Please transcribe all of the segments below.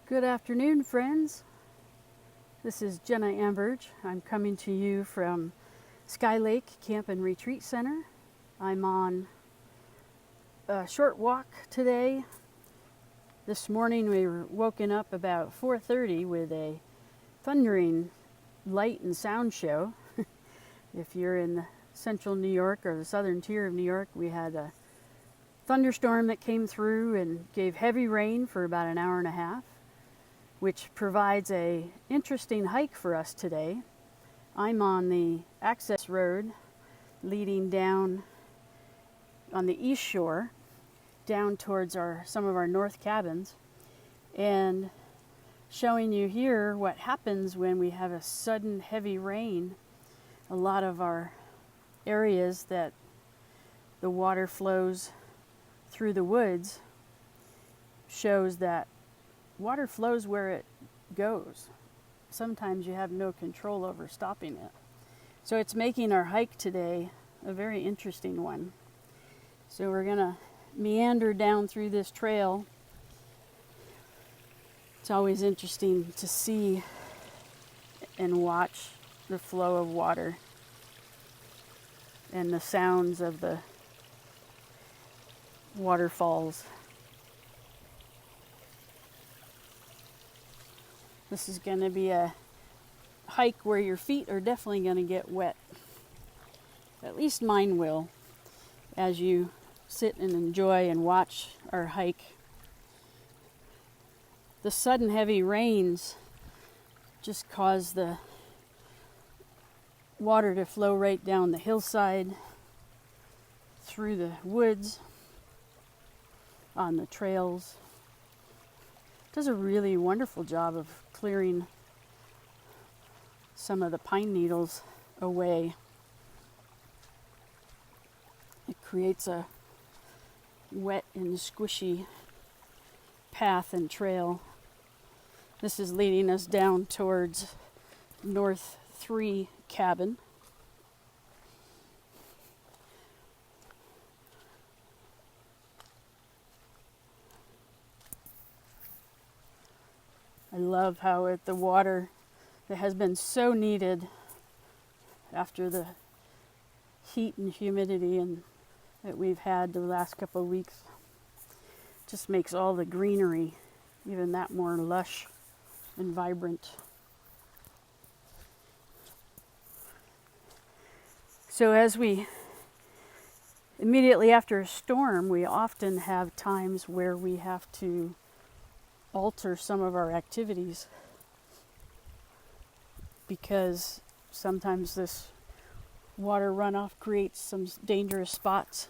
Good afternoon, friends. This is Jenna Amberge. I'm coming to you from Sky Lake Camp and Retreat Center. I'm on a short walk today. This morning we were woken up about 4:30 with a thundering light and sound show. If you're in central New York or the southern tier of New York, we had a thunderstorm that came through and gave heavy rain for about an hour and a half, which provides a interesting hike for us today. I'm on the access road leading down on the east shore down towards some of our north cabins, and showing you here what happens when we have a sudden heavy rain. A lot of our areas that the water flows through the woods shows that water flows where it goes. Sometimes you have no control over stopping it. So it's making our hike today a very interesting one. So we're gonna meander down through this trail. It's always interesting to see and watch the flow of water and the sounds of the waterfalls. This is going to be a hike where your feet are definitely going to get wet. At least mine will, as you sit and enjoy and watch our hike. The sudden heavy rains just cause the water to flow right down the hillside, through the woods, on the trails. It does a really wonderful job of clearing some of the pine needles away. It creates a wet and squishy path and trail. This is leading us down towards North 3 cabin. I love how the water that has been so needed after the heat and humidity that we've had the last couple of weeks just makes all the greenery even that more lush and vibrant. So as we immediately after a storm, we often have times where we have to alter some of our activities because sometimes this water runoff creates some dangerous spots.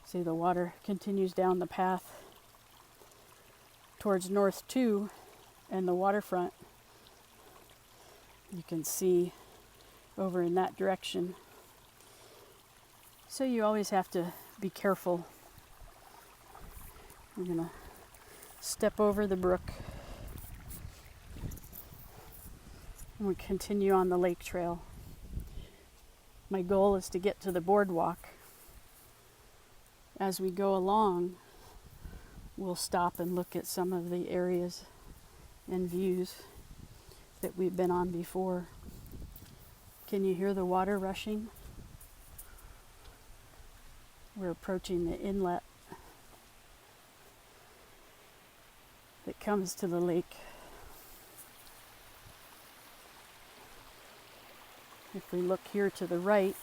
See, the water continues down the path towards North 2 and the waterfront. You can see over in that direction. So you always have to be careful. We're going to step over the brook and we continue on the lake trail. My goal is to get to the boardwalk. As we go along, we'll stop and look at some of the areas and views that we've been on before. Can you hear the water rushing? We're approaching the inlet that comes to the lake. If we look here to the right,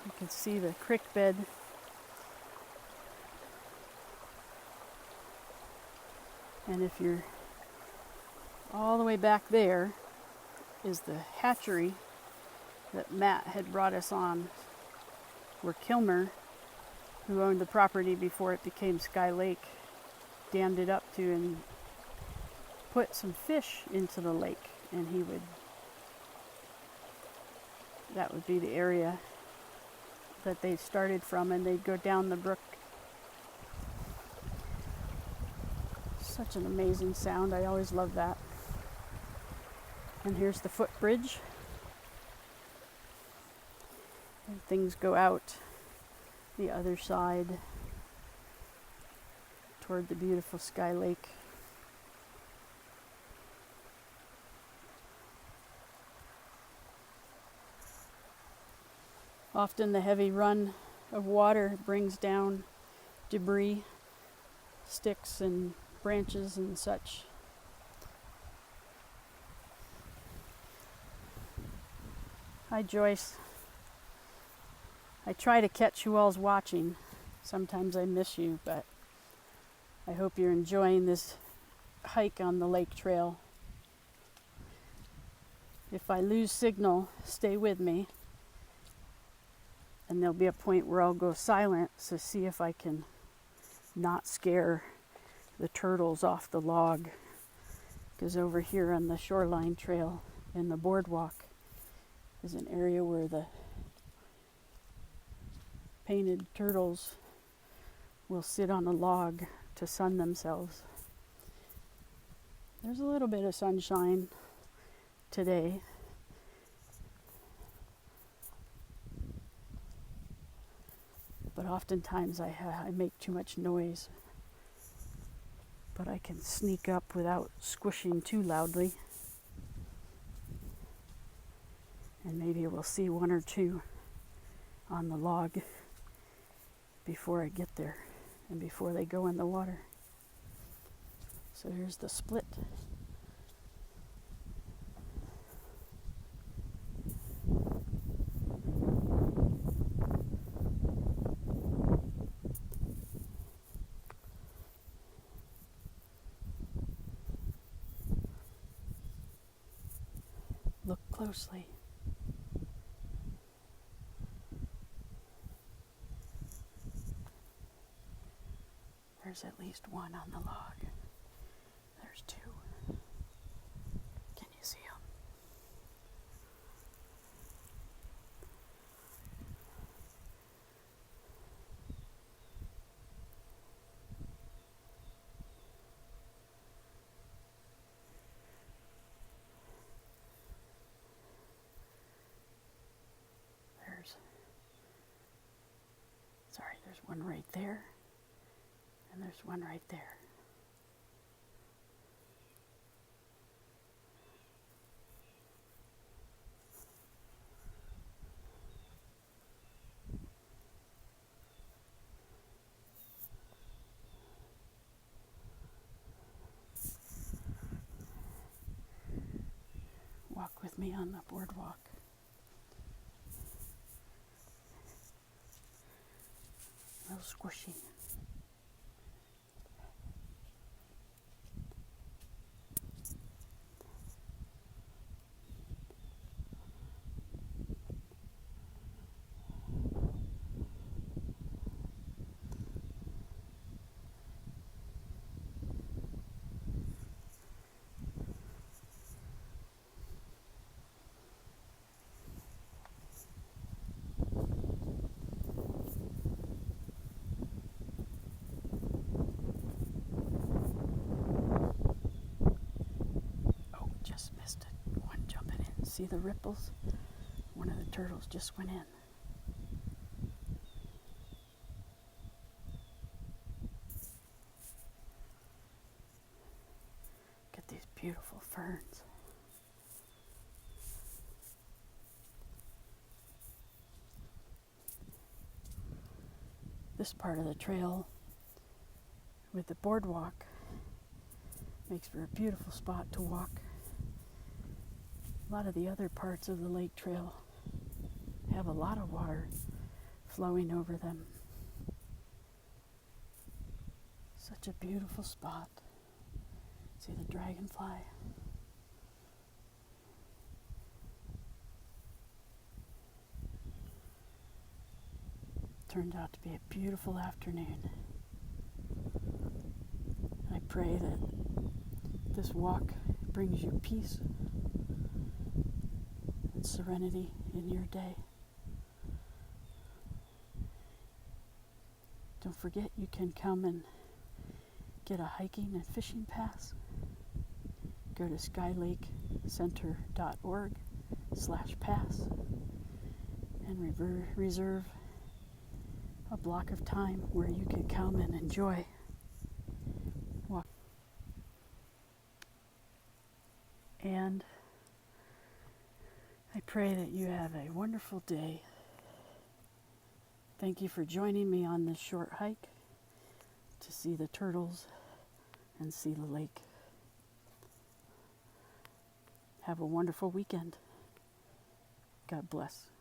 you can see the creek bed. And if you're all the way back there is the hatchery that Matt had brought us on, where Kilmer, who owned the property before it became Sky Lake, dammed it up to and put some fish into the lake, and that would be the area that they started from, and they'd go down the brook. Such an amazing sound. I always love that. And here's the footbridge. And things go out the other side toward the beautiful Sky Lake. Often the heavy run of water brings down debris, sticks and branches and such. Hi, Joyce. I try to catch who all's watching. Sometimes I miss you, but I hope you're enjoying this hike on the lake trail. If I lose signal, stay with me. And there'll be a point where I'll go silent to see if I can not scare the turtles off the log. Because over here on the shoreline trail in the boardwalk is an area where the painted turtles will sit on a log to sun themselves. There's a little bit of sunshine today. But oftentimes I make too much noise. But I can sneak up without squishing too loudly. And maybe we'll see one or two on the log before I get there and before they go in the water. So here's the split. Look closely. There's at least one on the log. There's two. Can you see them? There's one right there. And there's one right there. Walk with me on the boardwalk. A little squishy. See the ripples? One of the turtles just went in. Look at these beautiful ferns. This part of the trail with the boardwalk makes for a beautiful spot to walk. A lot of the other parts of the lake trail have a lot of water flowing over them. Such a beautiful spot. See the dragonfly? Turned out to be a beautiful afternoon. I pray that this walk brings you peace and serenity in your day. Don't forget you can come and get a hiking and fishing pass. Go to skylakecenter.org/pass and reserve a block of time where you can come and enjoy walk. And I pray that you have a wonderful day. Thank you for joining me on this short hike to see the turtles and see the lake. Have a wonderful weekend. God bless.